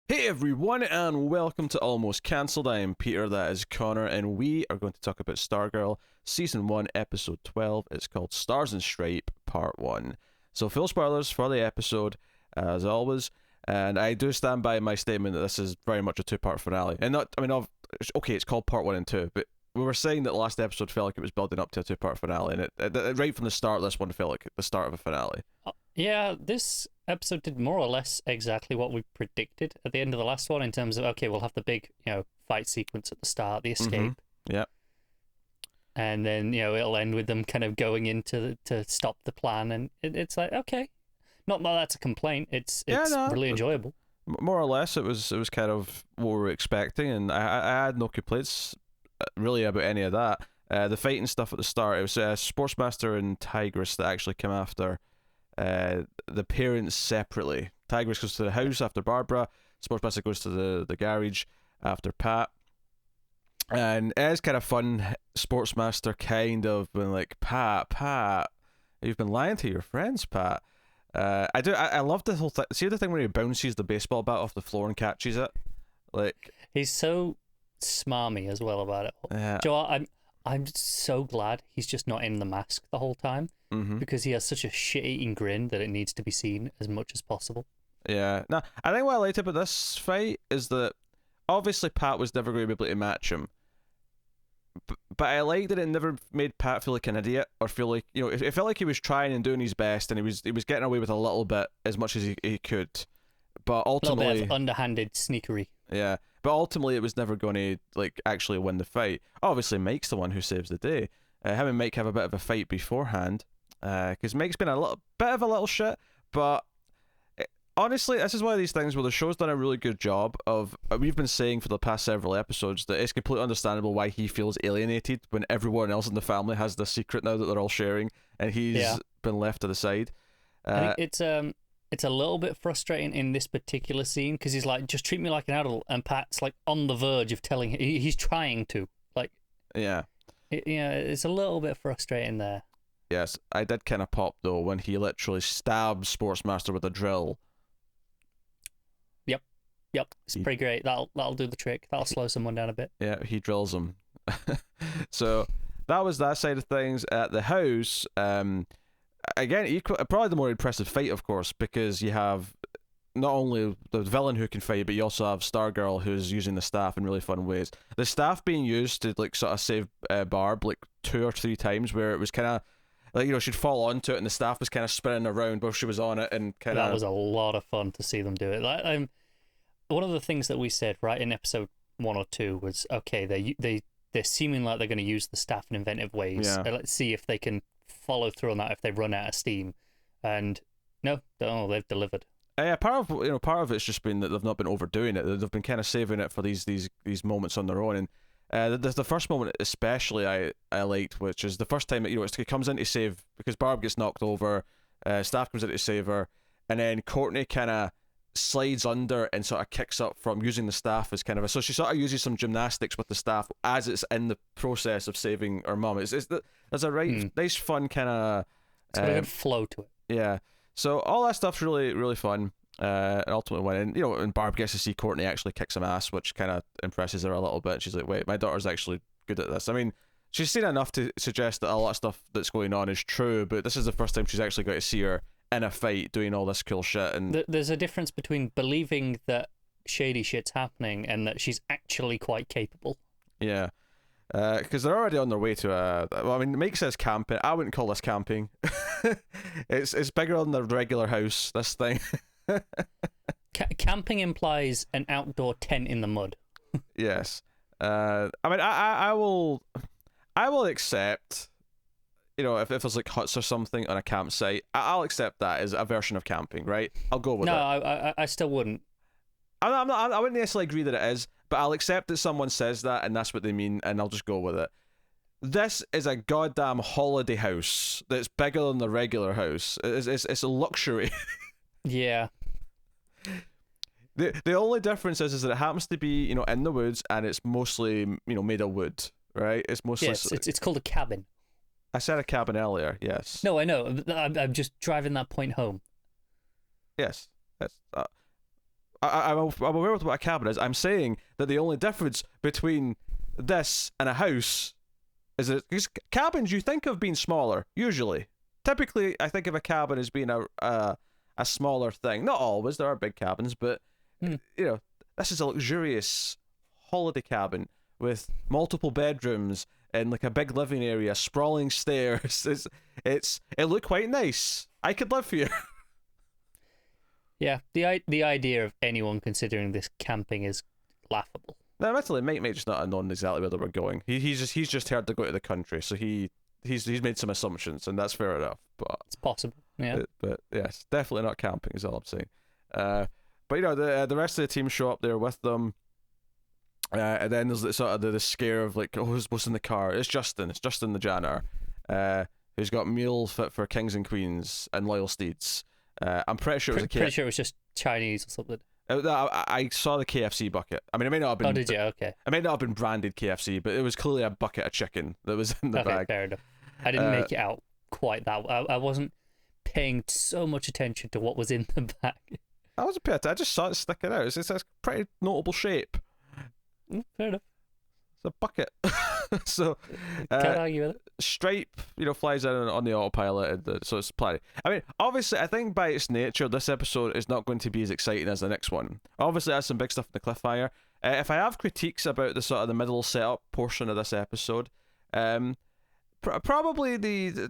Hey everyone, and welcome to Almost Cancelled. I am Peter, that is Connor, and we are going to talk about Stargirl, Season 1, Episode 12. It's called Stars and Stripe, Part 1. So, full spoilers for the episode, as always, and I do stand by my statement that this is very much a two-part finale. And not, I mean, okay, it's called Part 1 and 2, but we were saying that last episode felt like it was building up to a two-part finale, and right from the start, this one felt like the start of a finale. Yeah, this episode did more or less exactly what we predicted at the end of the last one in terms of, okay, we'll have the big, fight sequence at the start, the escape. Yeah. And then, it'll end with them kind of going in to stop the plan. And it's like, okay. Not that that's a complaint. It's really enjoyable. More or less, it was kind of what we were expecting, and I had no complaints really about any of that. The fighting stuff at the start, it was Sportsmaster and Tigress that actually came after the parents separately. Tigress goes to the house after Barbara. Sportsmaster goes to the garage after Pat. And it is kind of fun. Sportsmaster kind of been like, Pat, you've been lying to your friends, Pat. I love the whole thing. See the thing where he bounces the baseball bat off the floor and catches it? Like, he's so smarmy as well about it. Yeah. Joe, I'm so glad he's just not in the mask the whole time. Mm-hmm. Because he has such a shit-eating grin that it needs to be seen as much as possible. Yeah. Now, I think what I liked about this fight is that obviously Pat was never going to be able to match him. But I liked that it never made Pat feel like an idiot or feel like, it felt like he was trying and doing his best, and he was getting away with a little bit as much as he could. But ultimately, a little bit of underhanded sneakery. Yeah. But ultimately, it was never going to actually win the fight. Obviously, Mike's the one who saves the day. Him and Mike have a bit of a fight beforehand. Because Mike's been a little shit, but honestly, this is one of these things where the show's done a really good job of. We've been saying for the past several episodes that it's completely understandable why he feels alienated when everyone else in the family has the secret now that they're all sharing, and he's been left to the side. I think it's a little bit frustrating in this particular scene because he's like, just treat me like an adult, and Pat's like on the verge of telling him he's trying to it's a little bit frustrating there. Yes, I did kind of pop though when he literally stabs Sportsmaster with a drill. Yep, it's pretty great. That'll do the trick. That'll slow someone down a bit. Yeah, he drills him. So that was that side of things. At the house, again, probably the more impressive fight, of course, because you have not only the villain who can fight, but you also have Stargirl who's using the staff in really fun ways. The staff being used to sort of save Barb 2 or 3 times, where it was kind of she'd fall onto it and the staff was kind of spinning around while she was on it, and kind of. That was a lot of fun to see them do it. One of the things that we said right in episode 1 or 2 was, okay, they're seeming like they're going to use the staff in inventive ways. Yeah. Let's see if they can follow through on that if they run out of steam. And no, they've delivered. Yeah, part of it's just been that they've not been overdoing it. They've been kind of saving it for these moments on their own. And the first moment especially I liked, which is the first time it comes in to save, because Barb gets knocked over, staff comes in to save her, and then Courtney kind of slides under and sort of kicks up from using the staff as kind of so she sort of uses some gymnastics with the staff as it's in the process of saving her mum. There's a nice fun kind of it's got a good flow to it. Yeah, so all that stuff's really, really fun. And ultimately when and Barb gets to see Courtney actually kick some ass, which kind of impresses her a little bit. She's like, wait, my daughter's actually good at this. I mean, she's seen enough to suggest that a lot of stuff that's going on is true, but this is the first time she's actually got to see her in a fight doing all this cool shit. And there's a difference between believing that shady shit's happening and that she's actually quite capable. Yeah. Because they're already on their way to Mike says camping. I wouldn't call this camping. It's bigger than the regular house, this thing. Camping implies an outdoor tent in the mud. Yes. I will accept, if there's like huts or something on a campsite, I'll accept that as a version of camping, right? I'll go with it. No, I still wouldn't. I wouldn't necessarily agree that it is, but I'll accept that someone says that and that's what they mean, and I'll just go with it. This is a goddamn holiday house that's bigger than the regular house. It's a luxury. Yeah. The only difference is that it happens to be, in the woods, and it's mostly, made of wood, right? It's mostly... Yes, it's called a cabin. I said a cabin earlier, yes. No, I know. I'm just driving that point home. Yes. I'm aware of what a cabin is. I'm saying that the only difference between this and a house is that because cabins you think of being smaller usually. Typically, I think of a cabin as being a smaller thing. Not always. There are big cabins, but you know, this is a luxurious holiday cabin with multiple bedrooms and like a big living area, sprawling stairs. It looked quite nice. I could live here. Yeah, the idea of anyone considering this camping is laughable. Now, admittedly, Mike may just not have known exactly where they were going. He's just heard to go to the country, so he's made some assumptions, and that's fair enough. But it's possible, yeah. But yes, definitely not camping is all I'm saying. But you know, the rest of the team show up there with them, and then there's sort of the scare of like, oh, what's in the car? It's Justin the janitor, who's got meal fit for kings and queens and loyal steeds. I'm pretty sure it was pretty sure it was just Chinese or something. I saw the KFC bucket. I mean, it may not have been. Oh, did you? Okay. It may not have been branded KFC, but it was clearly a bucket of chicken that was in the bag. Fair enough. I didn't make it out quite that. I wasn't paying so much attention to what was in the bag. I wasn't paying attention. I just saw it sticking out. It's a pretty notable shape. Fair enough. It's a bucket. So can't argue with it. S.T.R.I.P.E, flies in on the autopilot, and so it's plenty. I mean, obviously, I think by its nature, this episode is not going to be as exciting as the next one. Obviously, there's some big stuff in the cliffhanger. If I have critiques about the sort of the middle setup portion of this episode, probably the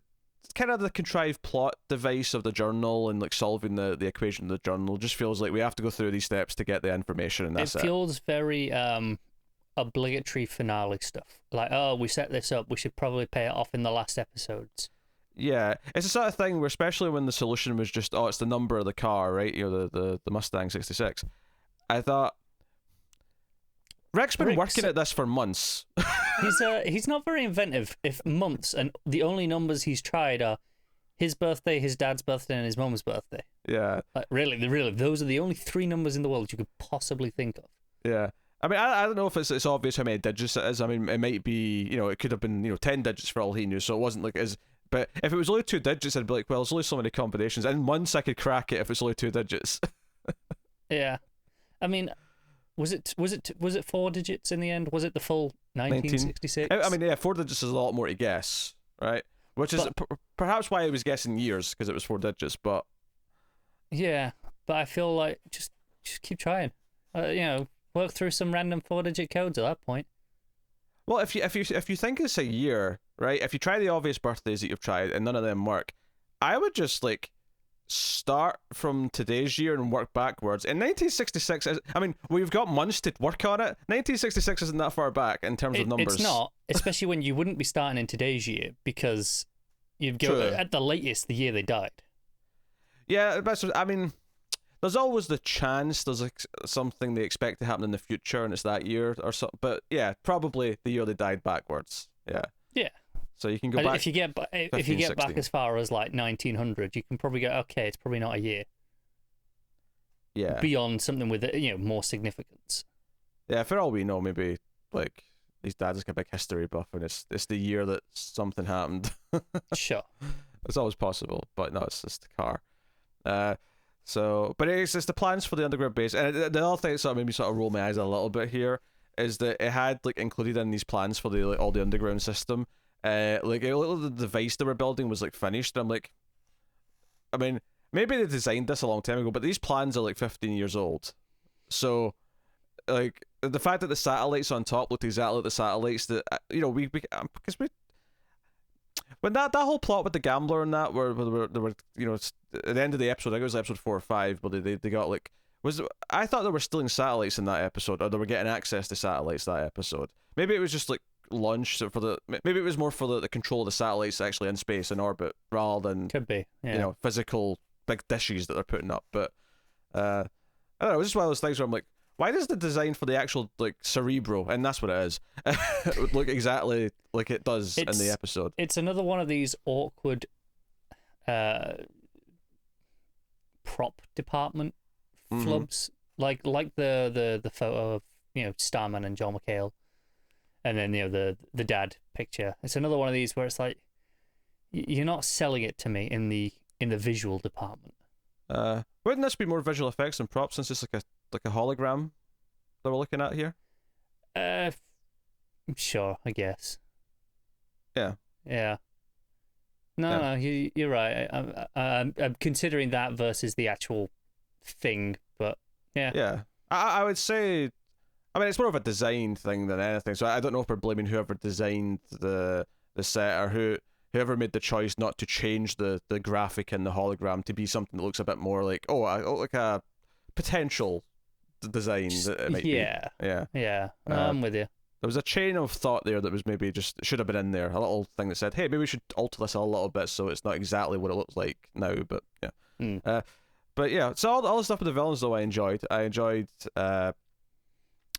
kind of the contrived plot device of the journal and like solving the equation of the journal just feels like we have to go through these steps to get the information, and that's it. It feels very obligatory finale stuff. Like, oh, we set this up, we should probably pay it off in the last episodes. Yeah, it's the sort of thing where, especially when the solution was just, oh, it's the number of the car, right? The Mustang 66. I thought, Rick's been working at this for months. He's not very inventive. If months, and the only numbers he's tried are his birthday, his dad's birthday, and his mum's birthday. Yeah. Like, really, those are the only 3 numbers in the world you could possibly think of. Yeah. I mean, I don't know if it's obvious how many digits it is. I mean, it might be, it could have been, 10 digits for all he knew, so it wasn't like as... But if it was only 2 digits, I'd be like, well, there's only so many combinations. In months, I could crack it if it's only 2 digits. Yeah. I mean, was it 4 digits in the end? Was it the full 1966? I mean, yeah, 4 digits is a lot more to guess, right? Which is perhaps why I was guessing years, because it was 4 digits, but... Yeah, but I feel like, just keep trying. Work through some random 4-digit codes at that point. Well, if you think it's a year, right? If you try the obvious birthdays that you've tried and none of them work, I would just like start from today's year and work backwards. In 1966, we've got months to work on it. 1966 isn't that far back in terms of numbers. It's not, especially when you wouldn't be starting in today's year because you'd go at the latest the year they died. Yeah, but I mean, there's always the chance there's something they expect to happen in the future and it's that year or something. But yeah, probably the year they died backwards. Yeah. Yeah. So you can go back. If you get back as far as like 1900, you can probably go, okay, it's probably not a year. Yeah. Beyond something with more significance. Yeah, for all we know, maybe like his dad's like a big history buff, and it's the year that something happened. Sure. It's always possible, but no, it's just the car. But it's the plans for the underground base, and the other thing that sort of made me sort of roll my eyes a little bit here is that it had like included in these plans for the all the underground system, the device they were building was like finished. And I'm like, I mean, maybe they designed this a long time ago, but these plans are like 15 years old. So, like the fact that the satellites on top looked exactly like the satellites that because we. When that whole plot with the gambler and that, where they were at the end of the episode, I think it was episode 4 or 5, but they got like I thought they were stealing satellites in that episode, or they were getting access to satellites that episode. Maybe it was just like launch maybe it was more for the control of the satellites actually in space in orbit rather than could be physical big dishes that they're putting up. But I don't know, it was just one of those things where I'm like, why does the design for the actual like Cerebro, and that's what it is, look exactly like it does in the episode? It's another one of these awkward prop department flubs, like the photo of Starman and John McHale, and then the dad picture. It's another one of these where it's like you're not selling it to me in the visual department. Wouldn't this be more visual effects than props, since it's like a like a hologram that we're looking at here? Uh, sure, I guess. Yeah. Yeah. No, Yeah. no, you're right. I'm considering that versus the actual thing, but yeah. Yeah. I would say, I mean, it's more of a design thing than anything. So I don't know if we're blaming whoever designed the set or whoever made the choice not to change the graphic in the hologram to be something that looks a bit more like like a potential design that it might be. Yeah. Yeah. Yeah. No, Uh, I'm with you. there was a chain of thought there that was maybe just should have been in there. A little thing that said, "Hey, maybe we should alter this a little bit so it's not exactly what it looks like now." But yeah. Mm. But yeah, so all the stuff with the villains though I enjoyed. I enjoyed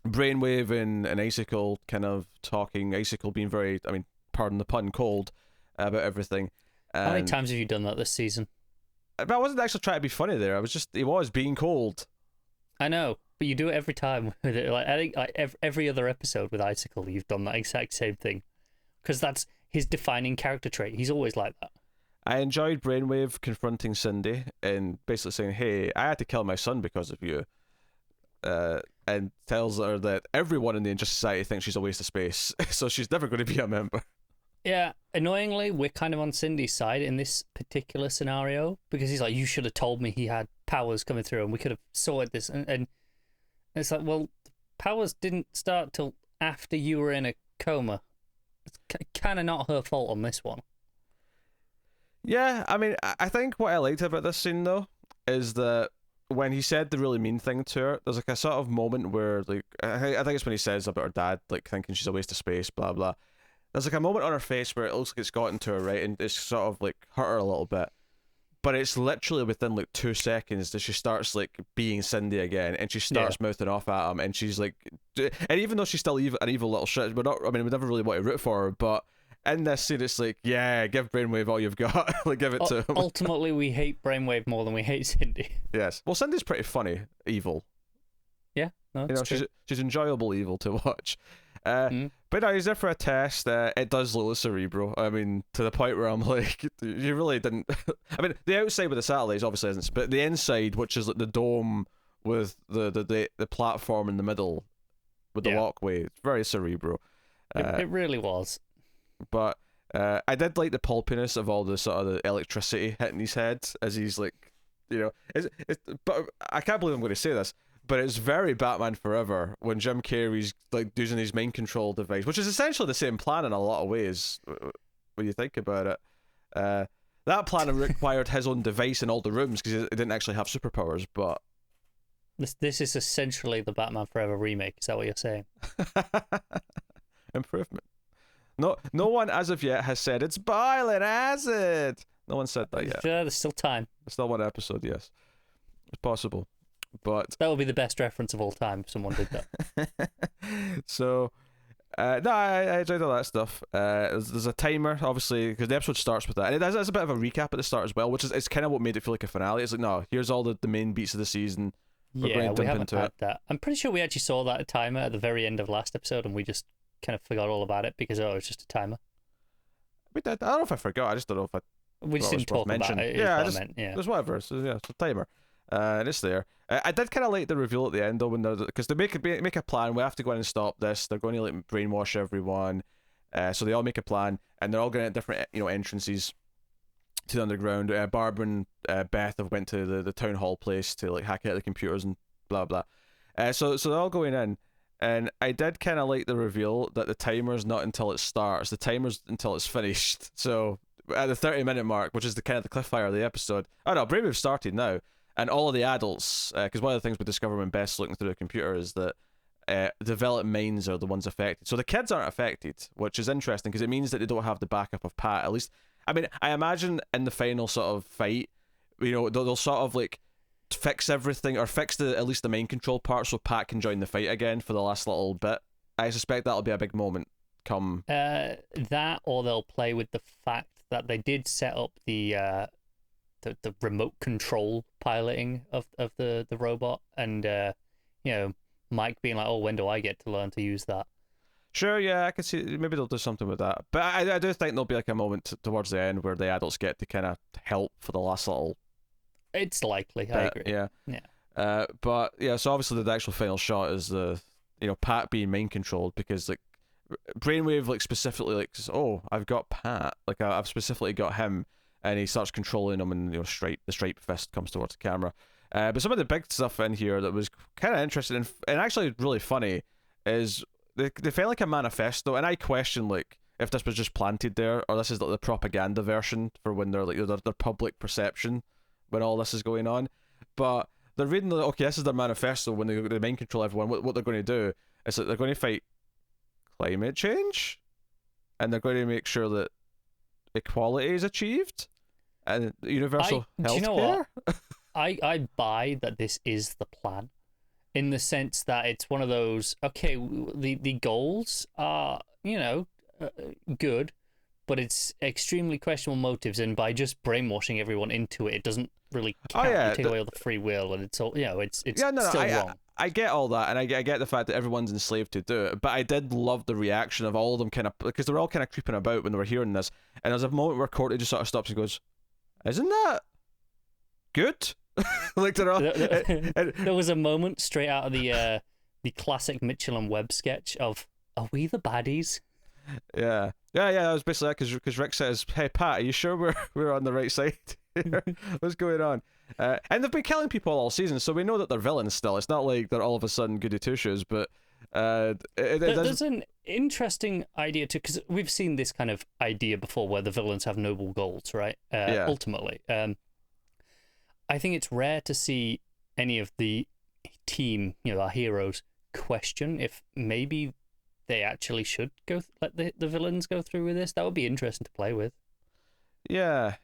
Brainwave and Icicle kind of talking. Icicle being very, I mean, pardon the pun, cold about everything. How many times have you done that this season? But I wasn't actually trying to be funny there. I was just he was being cold. I know, but you do it every time with it. Like I think like every other episode with Icicle, you've done that exact same thing, because that's his defining character trait. He's always like that. I enjoyed Brainwave confronting Cindy and basically saying, "Hey, I had to kill my son because of you," and tells her that everyone in the Injustice Society thinks she's a waste of space, so she's never going to be a member. Yeah, annoyingly, we're kind of on Cindy's side in this particular scenario because he's like, "You should have told me he had powers coming through, and we could have sorted this." And it's like, well, powers didn't start till after you were in a coma. It's kind of not her fault on this one. Yeah, I mean, I think what I liked about this scene though is that when he said the really mean thing to her, there's like a sort of moment where like I think it's when he says about her dad like thinking she's a waste of space, blah blah. There's like a moment on her face where it looks like it's gotten to her, right, and it's sort of like hurt her a little bit. But it's literally within like 2 seconds that she starts like being Cindy again, and she starts mouthing off at him, and she's like, and even though she's still an evil little shit, we're not. I mean, we never really want to root for her, but in this scene, it's like, yeah, give Brainwave all you've got, like give it to him. Ultimately, we hate Brainwave more than we hate Cindy. Yes, well, Cindy's pretty funny, evil. Yeah, no, that's true. she's enjoyable evil to watch. But no, he's there for a test. It does look Cerebro. I mean, to the point where I'm like, you really didn't. I mean, the outside with the satellites obviously isn't, but the inside, which is like the dome with the platform in the middle with the walkway, it's very Cerebro. It really was. But I did like the pulpiness of all the sort of the electricity hitting his head as he's like, but I can't believe I'm going to say this. But it's very Batman Forever when Jim Carrey's like using his mind control device, which is essentially the same plan in a lot of ways when you think about it. That plan required his own device in all the rooms because he didn't actually have superpowers. But this is essentially the Batman Forever remake. Is that what you're saying? Improvement. No one as of yet has said it's boiling acid. No one said that yet. There's still time. There's still one episode. Yes, it's possible. But that would be the best reference of all time if someone did that. So, no, I enjoyed all that stuff. There's a timer, obviously, because the episode starts with that. And it has a bit of a recap at the start as well, which is it's kind of what made it feel like a finale. It's like, no, here's all the main beats of the season. We haven't had that. I'm pretty sure we actually saw that timer at the very end of last episode, and we just kind of forgot all about it because, it's just a timer. I don't know if I forgot. I just don't know if I... We just didn't talk about it. Yeah, there's whatever. So, yeah, it's a timer. And it's there. I did kind of like the reveal at the end though, when because they make a plan. We have to go in and stop this. They're going to like brainwash everyone. So they all make a plan, and they're all going at different entrances to the underground. Barbara and Beth have went to the town hall place to like hack out the computers and blah blah. So they're all going in, and I did kind of like the reveal that the timer's not until it starts. The timer's until it's finished. So at the 30-minute mark, which is the kind of the cliffhanger of the episode. Oh no, Brainwave started now. And all of the adults, because one of the things we discover when Beth's looking through the computer is that developed minds are the ones affected. So the kids aren't affected, which is interesting because it means that they don't have the backup of Pat. At least, I mean, I imagine in the final sort of fight, they'll sort of like fix everything or fix at least the mind control part so Pat can join the fight again for the last little bit. I suspect that'll be a big moment come. That or they'll play with the fact that they did set up the remote control piloting of the robot, and Mike being like, oh, when do I get to learn to use that? Sure, yeah, I can see maybe they'll do something with that, but I do think there'll be like a moment towards the end where the adults get to kind of help for the last little. It's likely. I agree. Yeah. But yeah, so obviously the actual final shot is the Pat being mind controlled because like Brainwave like specifically like says, oh, I've got Pat, like I've specifically got him, and he starts controlling him, and the stripe fist comes towards the camera. But some of the big stuff in here that was kind of interesting and actually really funny is they felt like a manifesto, and I question like if this was just planted there or this is like the propaganda version for when they're like their public perception when all this is going on. But they're reading like, okay, this is their manifesto when they mind control everyone. What they're going to do is that they're going to fight climate change, and they're going to make sure that equality is achieved and universal health care. Do you know what? I buy that this is the plan, in the sense that it's one of those, okay, the goals are, good, but it's extremely questionable motives, and by just brainwashing everyone into it, it doesn't really count. You take away all the free will, and it's all, it's still wrong. I get all that, and I get the fact that everyone's enslaved to do it, but I did love the reaction of all of them, kind of, because they were all kind of creeping about when they were hearing this, and there's a moment where Courtney just sort of stops and goes, "Isn't that good?" Like they're all. There was a moment straight out of the classic Mitchell and Webb sketch of, "Are we the baddies?" Yeah. That was basically that because Rick says, "Hey Pat, are you sure we're on the right side here? What's going on?" And they've been killing people all season, so we know that they're villains still. It's not like they're all of a sudden goody two shoes, but there's an interesting idea too, because we've seen this kind of idea before where the villains have noble goals, right? Ultimately, I think it's rare to see any of the team, our heroes, question if maybe they actually should let the villains go through with this. That would be interesting to play with. Yeah.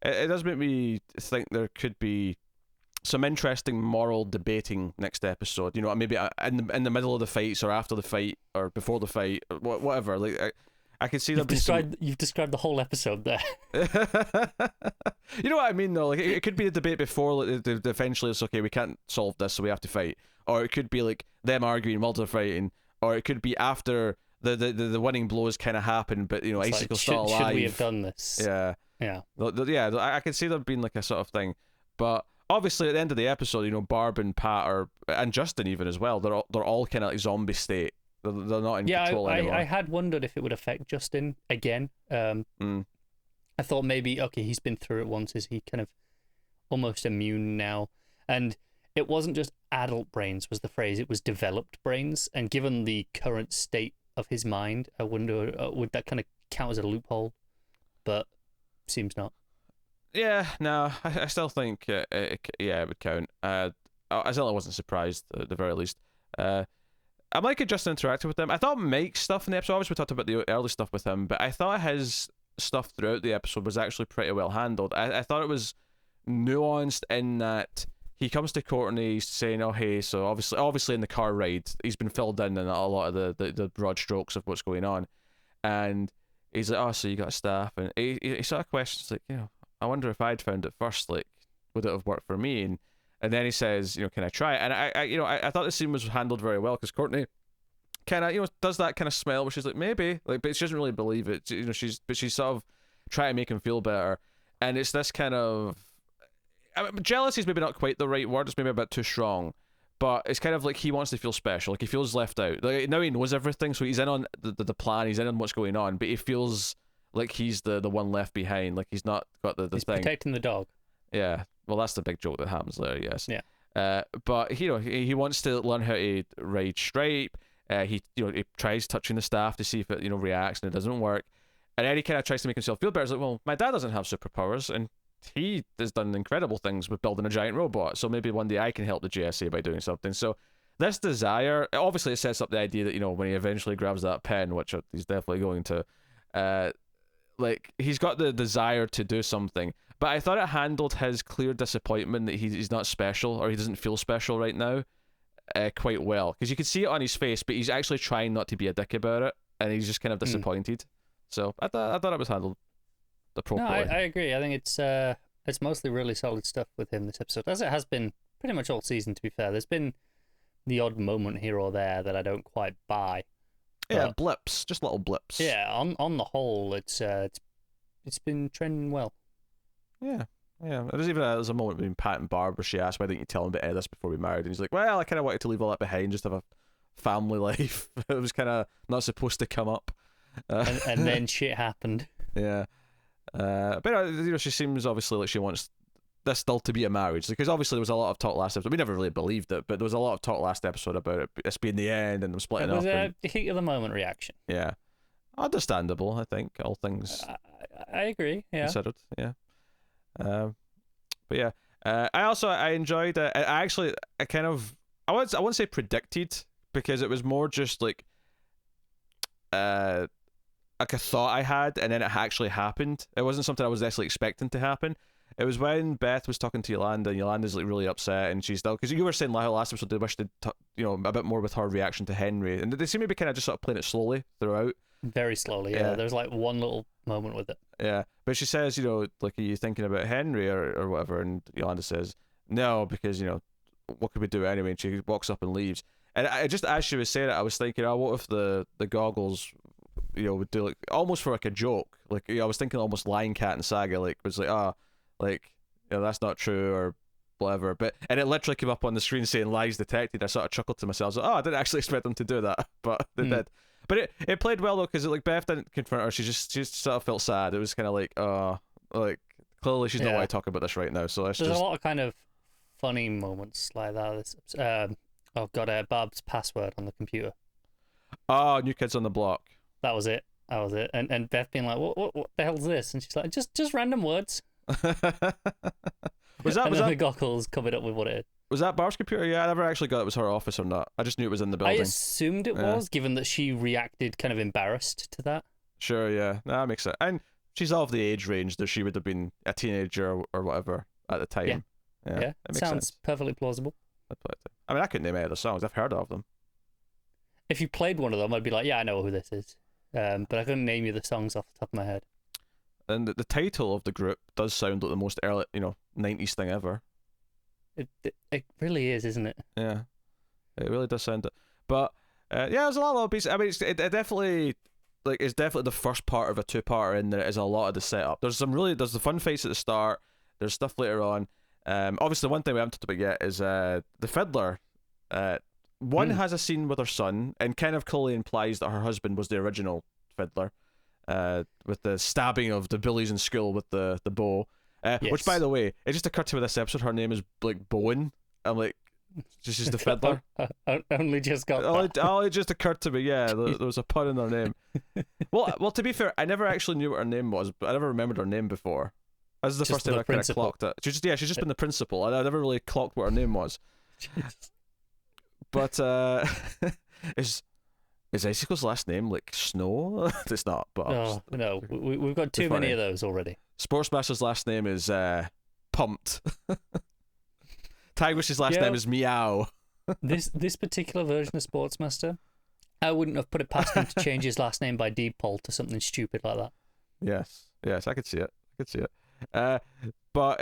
It does make me think there could be some interesting moral debating next episode. Maybe in the middle of the fights or after the fight or before the fight, or whatever. Like I can see you've described the whole episode there. You know what I mean, though. Like it could be a debate before. Like, eventually, it's okay. We can't solve this, so we have to fight. Or it could be like them arguing while they're fighting. Or it could be after the winning blows kind of happen, but Icicle's still alive. Should we have done this? Yeah. I can see there being like a sort of thing, but obviously at the end of the episode, Barb and Pat and Justin even as well. They're all kind of like zombie state. They're not in control anymore. I had wondered if it would affect Justin again. I thought maybe, okay, he's been through it once. Is he kind of almost immune now? And it wasn't just adult brains was the phrase. It was developed brains. And given the current state of his mind, I wonder, would that kind of count as a loophole? But seems not. Yeah, no, I still think it would count. I certainly wasn't surprised at the very least. I'm liking Justin interacting with them. I thought Mike's stuff in the episode, obviously we talked about the early stuff with him, but I thought his stuff throughout the episode was actually pretty well handled. I thought it was nuanced in that he comes to Courtney saying, "Oh hey," so obviously in the car ride he's been filled in a lot of the broad strokes of what's going on, and he's like, "Oh, so you got staff," and he sort of questions like, I wonder if I'd found it first, like would it have worked for me? And then he says, "Can I try it?" And I thought the scene was handled very well because Courtney kind of does that kind of smile where she's like maybe like, but she doesn't really believe it. She's sort of trying to make him feel better, and it's this kind of jealousy is maybe not quite the right word. It's maybe a bit too strong, but it's kind of like he wants to feel special, like he feels left out. Like now he knows everything, so he's in on the plan. He's in on what's going on, but he feels like he's the one left behind. Like he's not got the he's thing. Protecting the dog. Yeah. Well, that's the big joke that happens there, yes. Yeah. But he wants to learn how to ride Stripe. He tries touching the staff to see if it reacts, and it doesn't work. And then he kind of tries to make himself feel better. He's like, well, my dad doesn't have superpowers, and he has done incredible things with building a giant robot. So maybe one day I can help the GSA by doing something. So this desire, obviously, it sets up the idea that when he eventually grabs that pen, which he's definitely going to, like he's got the desire to do something. But I thought it handled his clear disappointment that he's not special, or he doesn't feel special right now, quite well. Because you could see it on his face, but he's actually trying not to be a dick about it, and he's just kind of disappointed. So I thought it was handled appropriately. No, I agree. I think it's mostly really solid stuff with him this episode, as it has been pretty much all season. To be fair, there's been the odd moment here or there that I don't quite buy. Yeah, blips, just little blips. Yeah, on the whole, it's been trending well. Yeah, Yeah, there's a moment between Pat and Barb where she asked, "Why didn't you tell him about this before we married?" And he's like, "Well, I kind of wanted to leave all that behind, just have a family life. It was kind of not supposed to come up." And then shit happened. Yeah, but she seems obviously like she wants this still to be a marriage, because obviously there was a lot of talk last episode. We never really believed it, but there was a lot of talk last episode about it being the end and them splitting It was up. a heat of the moment reaction. Yeah, understandable. I think all things I agree. Yeah. considered. Yeah. But yeah, I enjoyed it. I wouldn't say predicted, because it was more just like a thought I had, and then it actually happened. It wasn't something I was actually expecting to happen. It was when Beth was talking to Yolanda, and Yolanda's like really upset, and she's still, because you were saying last episode they wished they'd a bit more with her reaction to Henry, and they seem to be kind of just sort of playing it slowly throughout. Very slowly. Yeah. There's like one little moment with it. Yeah, but she says, like, are you thinking about Henry or whatever? And Yolanda says, no, because, what could we do anyway? And she walks up and leaves. And I just, as she was saying it, I was thinking, oh, what if the goggles, would do like almost for like a joke? Like, I was thinking almost Lion Cat and Saga, like, was like, that's not true or whatever. And it literally came up on the screen saying lies detected. I sort of chuckled to myself. I was like, I didn't actually expect them to do that, but they did. But it played well though, because like Beth didn't confront her. She just sort of felt sad. It was kind of like, like clearly she's not want to talk about this right now. So there's a lot of kind of funny moments like that. Barb's password on the computer. Oh, New Kids on the Block. That was it. And Beth being like, what the hell's this? And she's like, just random words. was that the goggles coming up with what it is? Was that Barb's computer? Yeah, I never actually got it was her office or not. I just knew it was in the building. I assumed it was, given that she reacted kind of embarrassed to that. Sure, yeah. That makes sense. And she's of the age range that she would have been a teenager or whatever at the time. Yeah. That makes sense. Perfectly plausible. I mean, I couldn't name any of the songs. I've heard of them. If you played one of them, I'd be like, yeah, I know who this is. But I couldn't name you the songs off the top of my head. And the title of the group does sound like the most early, 90s thing ever. It really is, isn't it? Yeah, it really does sound it. But there's a lot of pieces. I mean, it definitely it's definitely the first part of a two-parter, and there is a lot of the setup. There's the fun fights at the start. There's stuff later on. Obviously, one thing we haven't talked about yet is the fiddler. One has a scene with her son, and kind of clearly implies that her husband was the original fiddler, with the stabbing of the bullies in school with the bow. Yes. Which, by the way, it just occurred to me this episode, her name is like Bowen. I'm like, she's the fiddler. Only just got that. It just occurred to me. Yeah, there was a pun in her name. Well, to be fair, I never actually knew what her name was, but I never remembered her name before. This is the first time I kind of clocked it. She's just been the principal. I never really clocked what her name was. But is Icicle's last name like Snow? It's not, but no, we've got too many of those already. Sportsmaster's last name is Pumped. Tigress's last name is Meow. This particular version of Sportsmaster, I wouldn't have put it past him to change his last name by default to something stupid like that. Yes, I could see it. But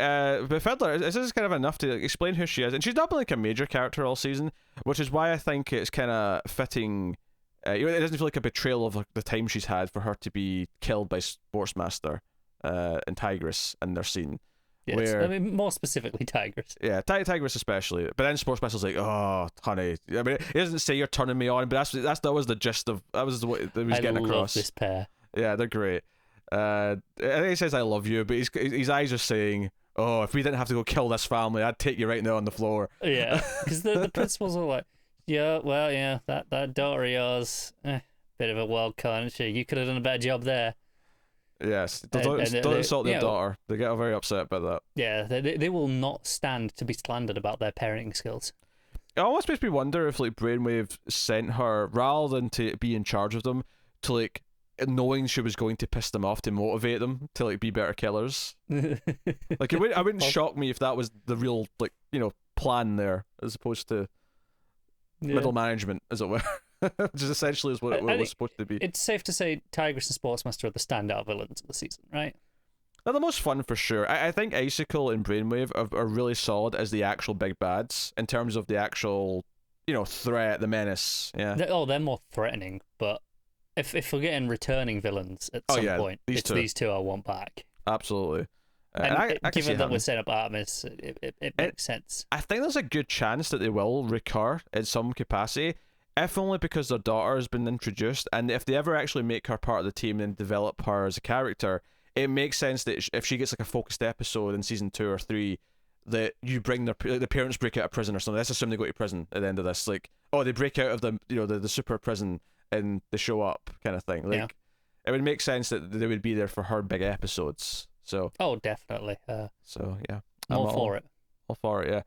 Fiddler, this is kind of enough to explain who she is, and she's not been like a major character all season, which is why I think it's kind of fitting. It doesn't feel like a betrayal of the time she's had for her to be killed by Sportsmaster and Tigress in their scene. Yes, I mean, more specifically Tigress. Yeah, Tigress especially. But then Sportsmaster's like, "Oh, honey." I mean, he doesn't say you're turning me on, but that was the gist of that was what he was getting across. I love this pair. Yeah, they're great. I think he says I love you, but his eyes are saying, "Oh, if we didn't have to go kill this family, I'd take you right now on the floor." Yeah, because the principals are like, "Yeah, well, yeah, that daughter of yours, bit of a wild card, isn't she? You could have done a better job there." Yes, don't insult their daughter. They get very upset by that. Yeah, they will not stand to be slandered about their parenting skills. It almost makes me wonder if like Brainwave sent her, rather than to be in charge of them, to like knowing she was going to piss them off, to motivate them to like be better killers. Like it wouldn't shock me if that was the real plan there, as opposed to middle management, as it were. Which is essentially what it was supposed to be. It's safe to say Tigress and Sportsmaster are the standout villains of the season, right? They're the most fun for sure. I think Icicle and Brainwave are really solid as the actual big bads in terms of the actual, threat, the menace. Yeah. They're more threatening, but if we're getting returning villains at some point, it's these two I want back. Absolutely. And And I can see given it that we're happening. setting up Artemis, it And makes sense. I think there's a good chance that they will recur in some capacity, if only because their daughter has been introduced, and if they ever actually make her part of the team and develop her as a character, it makes sense that if she gets like a focused episode in season 2 or 3, that you bring the parents break out of prison or something. Let's assume they go to prison at the end of this. Like, oh, they break out of the super prison and they show up, kind of thing. Like, Yeah. it would make sense that they would be there for her big episodes. So, Oh, definitely. yeah, I'm I'm all for it. all for it.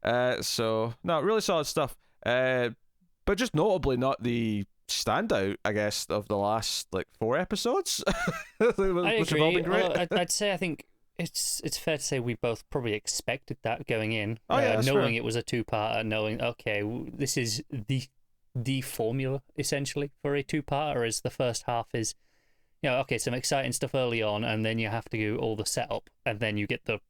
Yeah. So no, really solid stuff. But just notably not the standout, I guess, of the last like 4 episodes, I which have all agree. been great. Although I'd say I think it's fair to say we both probably expected that going in. Oh yeah, that's knowing fair. it was a two-parter, knowing okay, this is the formula essentially for a two-parter. Is the first half is, okay, some exciting stuff early on, and then you have to do all the setup, and then you get the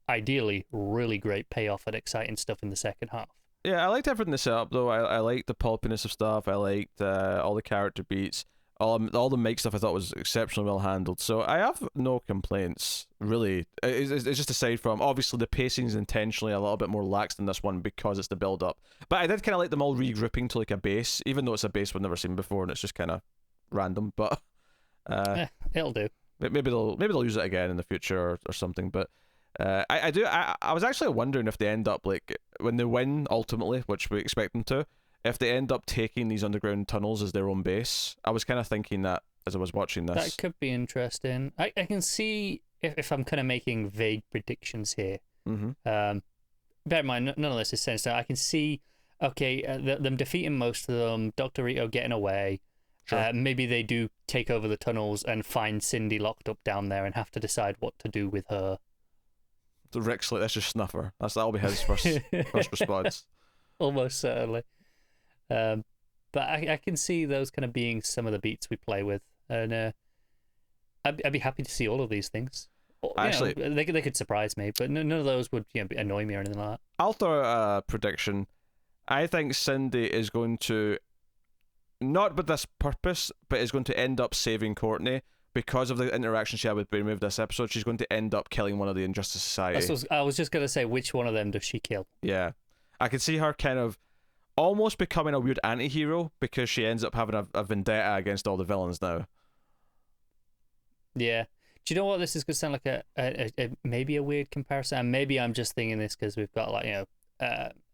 ideally really great payoff and exciting stuff in the second half. Yeah, I liked everything they set up though. I liked the pulpiness of stuff. I liked all the character beats. All the make stuff I thought was exceptionally well handled. So I have no complaints really. It's just aside from obviously the pacing is intentionally a little bit more lax than this one because it's the build up. But I did kind of like them all regrouping to like a base, even though it's a base we've never seen before and it's just kind of random. But It'll do. maybe they'll use it again in the future or something. But I was actually wondering if they end up like when they win ultimately, which we expect them to, if they end up taking these underground tunnels as their own base. I was kind of thinking that as I was watching this. That could be interesting. I can see if I'm kind of making vague predictions here. Mm-hmm. Bear in mind, none of this is sense. I can see, okay, them defeating most of them, Dr. Rito getting away. Sure. Maybe they do take over the tunnels and find Cindy locked up down there and have to decide what to do with her. The Rick's like, let's just snuff her. That'll be his first response. Almost certainly. But I can see those kind of being some of the beats we play with, and I'd be happy to see all of these things. Actually, they could surprise me, but none of those would annoy me or anything like that. I'll throw out a prediction. I think Cindy is going to, not with this purpose, but is going to end up saving Courtney because of the interaction she had with Brainwave this episode. She's going to end up killing one of the Injustice Society. I was just going to say, which one of them does she kill? Yeah. I could see her kind of almost becoming a weird anti-hero because she ends up having a vendetta against all the villains now. Yeah. Do you know what? This is going to sound like a maybe a weird comparison, and maybe I'm just thinking this because we've got like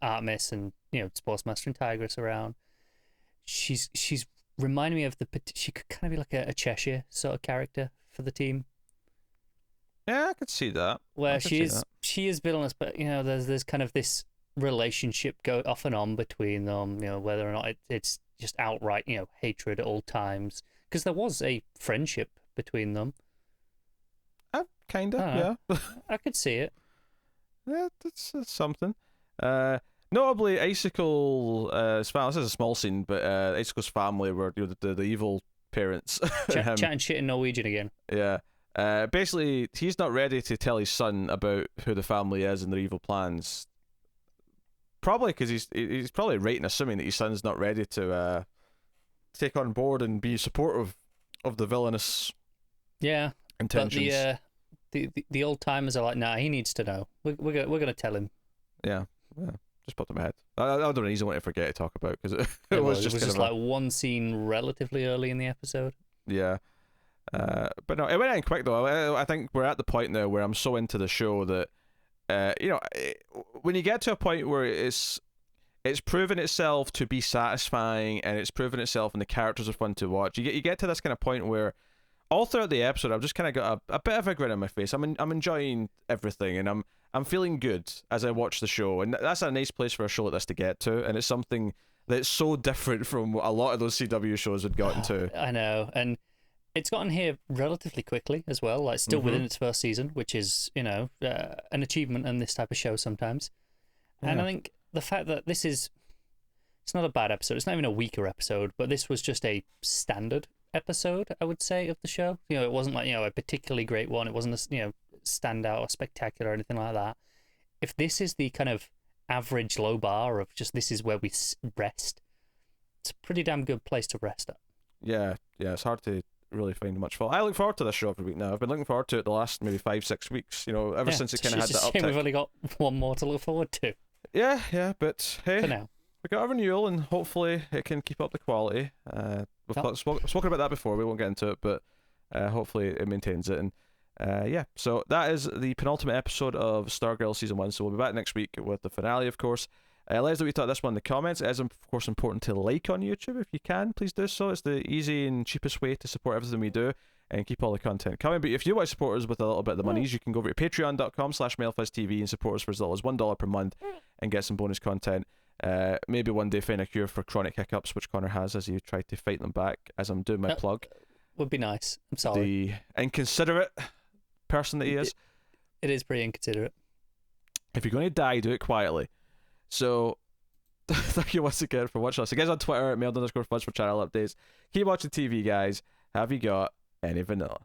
Artemis and Sportsmaster and Tigress around. She's reminding me of she could kind of be like a Cheshire sort of character for the team. Yeah, I could see that. Where she is villainous, but there's kind of this relationship go off and on between them. Whether or not it's just outright hatred at all times, because there was a friendship between them. Kinda, yeah. I could see it. Yeah, that's something. Notably, Icicle. This is a small scene, but Icicle's family were the evil parents. Chatting shit in Norwegian again. Yeah. Basically, he's not ready to tell his son about who the family is and their evil plans. Probably because he's probably right in assuming that his son's not ready to take on board and be supportive of the villainous intentions. But the old timers are like, nah, he needs to know. We're gonna tell him. Yeah. Just popped in my head. That would have been an easy one to forget to talk about because it was just like one scene relatively early in the episode. Yeah. But no, it went in quick though. I think we're at the point now where I'm so into the show that when you get to a point where it's proven itself to be satisfying and it's proven itself and the characters are fun to watch, you get to this kind of point where all throughout the episode I've just kind of got a bit of a grin on my face. I'm enjoying everything and I'm feeling good as I watch the show, and that's a nice place for a show like this to get to, and it's something that's so different from what a lot of those CW shows had gotten to. I know, and it's gotten here relatively quickly as well, like still within its first season, which is an achievement in this type of show sometimes. Yeah. And I think the fact that it's not a bad episode, it's not even a weaker episode, but this was just a standard episode, I would say, of the show. It wasn't like a particularly great one. It wasn't a standout or spectacular or anything like that. If this is the kind of average low bar of just this is where we rest, it's a pretty damn good place to rest at. Yeah, it's hard to really find much fault. I look forward to this show every week now. I've been looking forward to it the last maybe 5-6 weeks. You know, ever since it kind of had It's that a shame we've uptick. only got one more to look forward to Yeah, but hey, for now. we got a renewal, and hopefully it can keep up the quality. We've spoken about that before. We won't get into it, but hopefully it maintains it. And yeah, so that is the penultimate episode of Stargirl season 1. So we'll be back next week with the finale, of course. Let us know what you thought of this one in the comments. It is, of course, important to like on YouTube. If you can, please do so. It's the easy and cheapest way to support everything we do and keep all the content coming. But if you want to support us with a little bit of the monies, you can go over to patreon.com/MailFuzzTV and support us for as little as $1 per month and get some bonus content. Maybe one day find a cure for chronic hiccups, which Connor has, as he tried to fight them back, as I'm doing my plug. Would be nice. I'm sorry. The inconsiderate person that he is. It is pretty inconsiderate. If you're going to die, do it quietly. So, thank you once again for watching us. You guys on Twitter at mailed_fuzz for channel updates. Keep watching TV, guys. Have you got any vanilla?